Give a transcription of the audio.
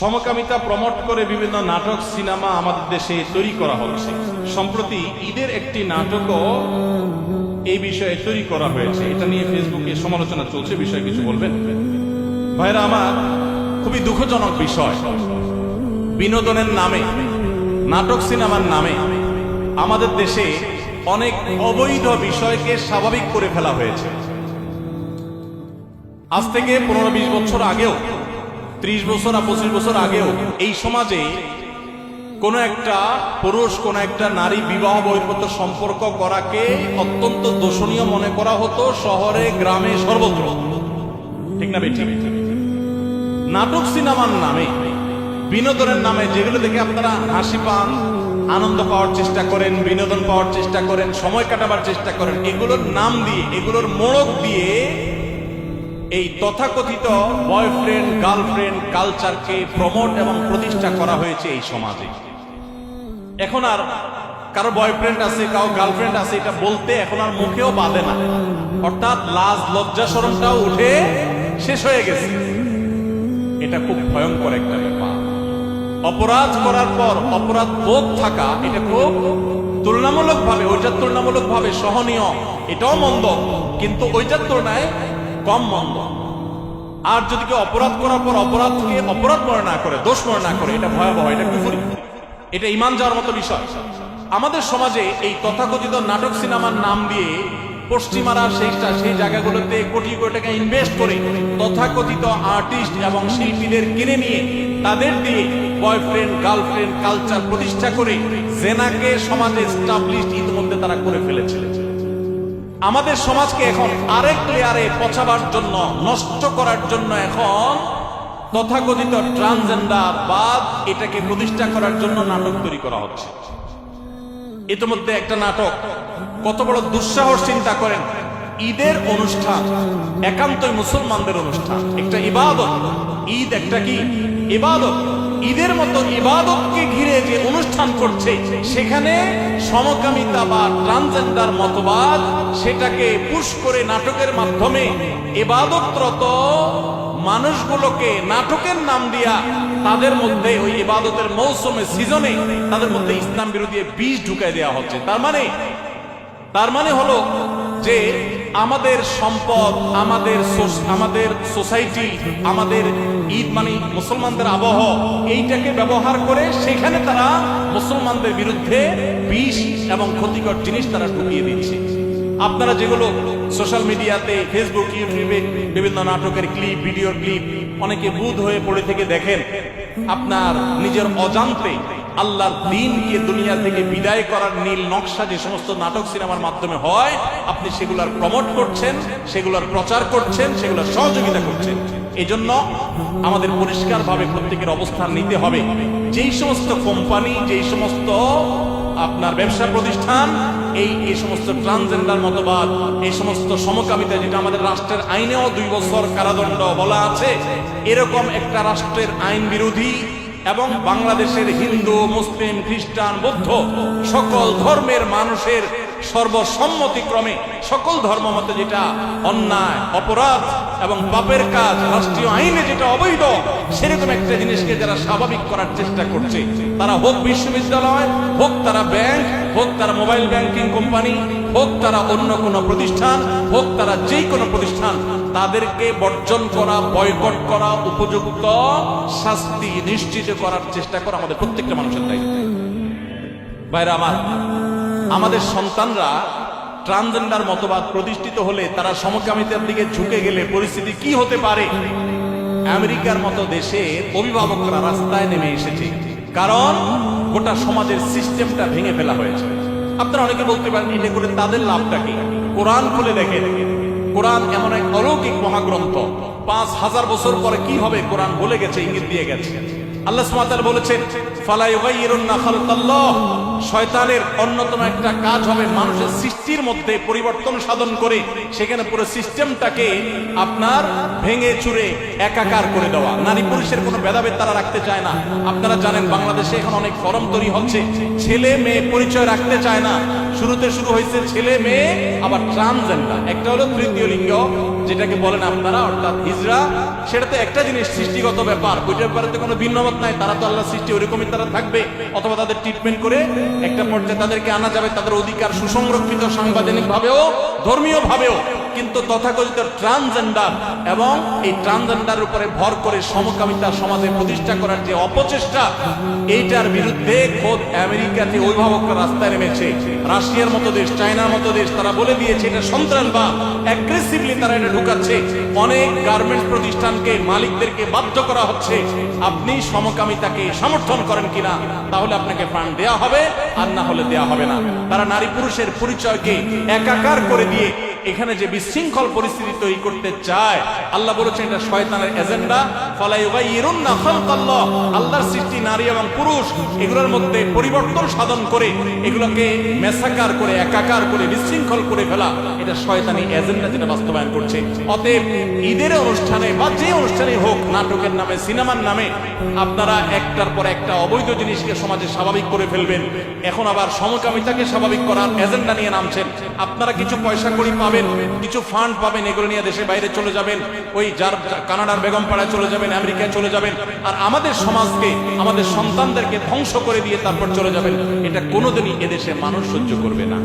সমকামিতা প্রমোট করে বিভিন্ন নাটক সিনেমা আমাদের দেশে তৈরি করা হচ্ছে। সম্প্রতি ঈদের একটি নাটকও এই বিষয়ে তৈরি করা হয়েছে। এটা নিয়ে ফেসবুকে সমালোচনা চলছে, বিষয়ে কিছু বলবেন? ভাইরা আমার, খুবই দুঃখজনক বিষয়, বিনোদনের নামে, নাটক সিনেমার নামে আমাদের দেশে অনেক অবৈধ বিষয়কে স্বাভাবিক করে ফেলা হয়েছে। আজ থেকে 15-20 বছর আগেও, 30 বছর আর 25 বছর আগেও এই সমাজে কোন একটা পুরুষ কোন একটা নারী বিবাহ বহির্ভূত সম্পর্ক করাকে অত্যন্ত দোষণীয় মনে করা হতো, শহরে গ্রামে সর্বত্র। ঠিক না বেঠিক? নাটক সিনেমার নামে, বিনোদনের নামে, যেগুলো দেখে আপনারা হাসি পান, আনন্দ পাওয়ার চেষ্টা করেন, বিনোদন পাওয়ার চেষ্টা করেন, সময় কাটাবার চেষ্টা করেন, এগুলোর নাম দিয়ে, এগুলোর মোড়ক দিয়ে এই তথাকথিত বয়ফ্রেন্ড গার্লফ্রেন্ড কালচারকে প্রমোট এবং প্রতিষ্ঠা করা হয়েছে এই সমাজে। এখন আর কারো বয়ফ্রেন্ড আছে, কারো গার্লফ্রেন্ড আছে, এটা বলতে এখন আর মুখেও বাঁধে না, অর্থাৎ লাজ লজ্জা শরমটাও উঠে শেষ হয়ে গেছে। এটা খুব ভয়ঙ্কর একটা ব্যাপার। অপরাধ করার পর অপরাধ বোধ থাকা, এটা খুব তুলনামূলকভাবে, ওইটার তুলনামূলকভাবে সহনীয়, এটাও মন্দ, কিন্তু ওইটার তুলনায় কম মন্দ। আর যদি কেউ অপরাধ করার পর অপরাধকে অপরাধ মনে না করে, দোষ মনে না করে, এটা ভয়াবহ, এটা কুফরি, এটা ঈমান যাওয়ার মতো বিষয়। আমাদের সমাজে এই তথাকথিত নাটক সিনেমার নাম দিয়ে পশ্চিমারা সেই জায়গাগুলোতে কোটি কোটি টাকা ইনভেস্ট করে তথাকথিত আর্টিস্ট এবং শিল্পীদের কিনে নিয়ে তাদের দিয়ে বয়ফ্রেন্ড গার্লফ্রেন্ড কালচার প্রতিষ্ঠা করে জেনাকে সমাজে এস্টাবলিশড ইতিমধ্যে তারা করে ফেলেছে। আমাদের সমাজকে এখন আরেক লেয়ারে পচাবার জন্য, নষ্ট করার জন্য এখন তথাকথিত ট্রান্সজেন্ডার বাদ এটাকে প্রতিষ্ঠা করার জন্য নাটক তৈরি করা হচ্ছে। ইতিমধ্যে একটা নাটক, কত বড় দুঃসাহস চিন্তা করেন, ঈদের অনুষ্ঠান একান্তই মুসলমানদের অনুষ্ঠান, একটা ইবাদত। ঈদ একটা কি ইবাদত, ঈদের মতো ইবাদতকে ঘিরে যে অনুষ্ঠান করছে, সেখানে সমকামিতা বা ট্রান্সজেন্ডার মতবাদ সেটাকে পুশ করে নাটকের মাধ্যমে ইবাদতরত মানুষগুলোকে নাটকের নাম দিয়া তাদের মধ্যে ওই ইবাদতের মৌসুমে, সিজনে তাদের মধ্যে ইসলাম বিরোধী বীজ ঢুকাই দেওয়া হচ্ছে। তার মানে হলো যে আমাদের সম্পদ, আমাদের সোসাইটি, আমাদের ঈদ মানে মুসলমানদের আবহ, এইটাকে ব্যবহার করে সেখানে তারা মুসলমানদের বিরুদ্ধে বিষ এবং ক্ষতিকর জিনিস তারা ঢুকিয়ে দিচ্ছে। আপনারা যেগুলো সোশ্যাল মিডিয়াতে, ফেসবুক, ইউটিউবে বিভিন্ন নাটকের ক্লিপ, ভিডিওর ক্লিপ অনেকে বুধ হয়ে পড়ে থেকে দেখেন, আপনার নিজের অজান্তে আল্লাহর দ্বীনকে দুনিয়া থেকে বিদায় করার নীল নকশা যে সমস্ত নাটক সিনেমার মাধ্যমে হয়, আপনি সেগুলার প্রমোট করছেন, সেগুলার প্রচার করছেন, সেগুলার সহযোগিতা করছেন। এজন্য আমাদের পরিষ্কারভাবে প্রত্যেকের অবস্থান নিতে হবে। যেই সমস্ত কোম্পানি, যেই সমস্ত আপনার ব্যবসা প্রতিষ্ঠান এই সমস্ত ট্রান্সজেন্ডার মতবাদ, এই সমস্ত সমকামিতা, যেটা আমাদের রাষ্ট্রের আইনেও 2 বছর কারাদণ্ড বলা আছে, এরকম একটা রাষ্ট্রের আইন বিরোধী এবং বাংলাদেশের হিন্দু, মুসলিম, খ্রিস্টান, বৌদ্ধ সকল ধর্মের মানুষের সর্বসম্মতিক্রমে সকল ধর্মমতে যেটা অন্যায়, অপরাধ এবং পাপের কাজ, রাষ্ট্রীয় আইনে যেটা অবৈধ, সেরকম একটা জিনিসকে যারা স্বাভাবিক করার চেষ্টা করছে, তারা হোক বিশ্ববিদ্যালয়, হোক তারা ব্যাংক, হোক তারা মোবাইল ব্যাংকিং কোম্পানি, হোক তারা অন্য কোনো প্রতিষ্ঠান, হোক তারা যে কোনো প্রতিষ্ঠান, তাদেরকে বর্জন করা, বয়কট করা, উপযুক্ত শাস্তি নিশ্চিত করার চেষ্টা করা আমাদের প্রত্যেকটা মানুষের দায়িত্ব। ভাইরা আমার, আমাদের সন্তানরা ট্রান্সজেন্ডার মতবাদ প্রতিষ্ঠিত হলে, তারা সমকামিতার দিকে ঝুঁকে গেলে পরিস্থিতি কি হতে পারে? আমেরিকার মতো দেশের অভিভাবকরা রাস্তায় নেমে এসেছে, কারণ গোটা সমাজের সিস্টেমটা ভেঙে ফেলা হয়েছে। আপনারা অনেকে বলতে পারেন, এটা করে তাদের লাভটা কি? কোরআন খুলে দেখেন, কোরআন এমন এক অলৌকিক মহাগ্রন্থ, 5000 বছর পরে কি হবে কোরআন বলে গেছে, ইঙ্গিত দিয়ে গেছে। আল্লাহ সুবহানাহু ওয়া তাআলা বলেছেন ফালা ইউগাইয়িরুন্না খালকাল্লাহ, শয়তানের অন্যতম একটা কাজ হবে মানুষের সৃষ্টির মধ্যে পরিবর্তন সাধন করে সেখানে পুরো সিস্টেমটাকে আপনার ভেঙে চুরে একাকার করে দেওয়া। নারী পুরুষের কোনো ভেদাভেদ তারা রাখতে চায় না। আপনারা জানেন বাংলাদেশে এখন অনেক ফরম তৈরি হচ্ছে, ছেলে মেয়ে পরিচয় রাখতে চায় না। শুরুতে শুরু হয়েছে ছেলে মেয়ে, আবার ট্রান্সজেন্ডার, একটা হলো তৃতীয় লিঙ্গ যেটাকে বলেন আপনারা, অর্থাৎ হিজড়া। সেটাতে একটা জিনিস সৃষ্টিগত ব্যাপার, ওইটার ব্যাপারে কোনো ভিন্নমত নাই। তারা তো আল্লাহ সৃষ্টি ওইরকমই তারা থাকবে, অথবা তাদের ট্রিটমেন্ট করে একটা পর্যায়ে তাদেরকে আনা যাবে, তাদের অধিকার সুসংরক্ষিত সাংবিধানিক ভাবেও ধর্মীয় ভাবেও। কিন্তু তথাকথিত ট্রান্সজেন্ডার এবং এই ট্রান্সজেন্ডার উপরে ভর করে সমকামিতা সমাজে প্রতিষ্ঠা করার যে অপচেষ্টা, এইটার বিরুদ্ধে খোদ আমেরিকাতে অভিভাবকরা রাস্তায় নেমেছে। রাশিয়ার মতো দেশ, চায়নার মতো দেশ, তারা বলে দিয়েছে এটা সন্ত্রাসবাদ, অ্যাগ্রেসিভলি তারা এটা ঢুকাচ্ছে। অনেক গার্মেন্টস প্রতিষ্ঠানকে মালিকদেরকে বাধ্য করা হচ্ছে, আপনি সমকামিতাকে সমর্থন করেন কিনা, তাহলে আপনাকে ফান্ড দেয়া হবে, আর না হলে দেয়া হবে না। তারা নারী পুরুষের পরিচয়কে একাকার করে দিয়ে এখানে যে বিশৃঙ্খল পরিস্থিতি তৈরি করতে চায়, আল্লাহ বলেছেন এটা শয়তানের এজেন্ডা। ফালা ইউগাইয়িরুন্না খালকাল্লাহ, আল্লাহর সৃষ্টি নারী এবং পুরুষ, এগুলোর মধ্যে পরিবর্তন সাধন করে এগুলোকে মেসাকার করে একাকার করে বিশৃঙ্খল করে ফেলা, এটা শয়তানি এজেন্ডা যেটা বাস্তবায়ন করছে। অতএব ঈদের অনুষ্ঠানে বা যে অনুষ্ঠানে হোক, নাটকের নামে, সিনেমার নামে আপনারা একটার পর একটা অবৈধ জিনিসকে সমাজে স্বাভাবিক করে ফেলবেন। এখন আবার সমকামিতাকে স্বাভাবিক করার এজেন্ডা নিয়ে নামছেন। আপনারা কিছু পয়সা করি পাবেন, কিছু ফান্ড পাবেন, এগুলো নিয়ে দেশের বাইরে চলে যাবেন, ওই যার কানাডার বেগমপাড়ায় চলে যাবেন, আমেরিকায় চলে যাবেন, আর আমাদের সমাজকে, আমাদের সন্তানদেরকে ধ্বংস করে দিয়ে তারপর চলে যাবেন। এটা কোনোদিনই এদেশে মানুষ সহ্য করবে না।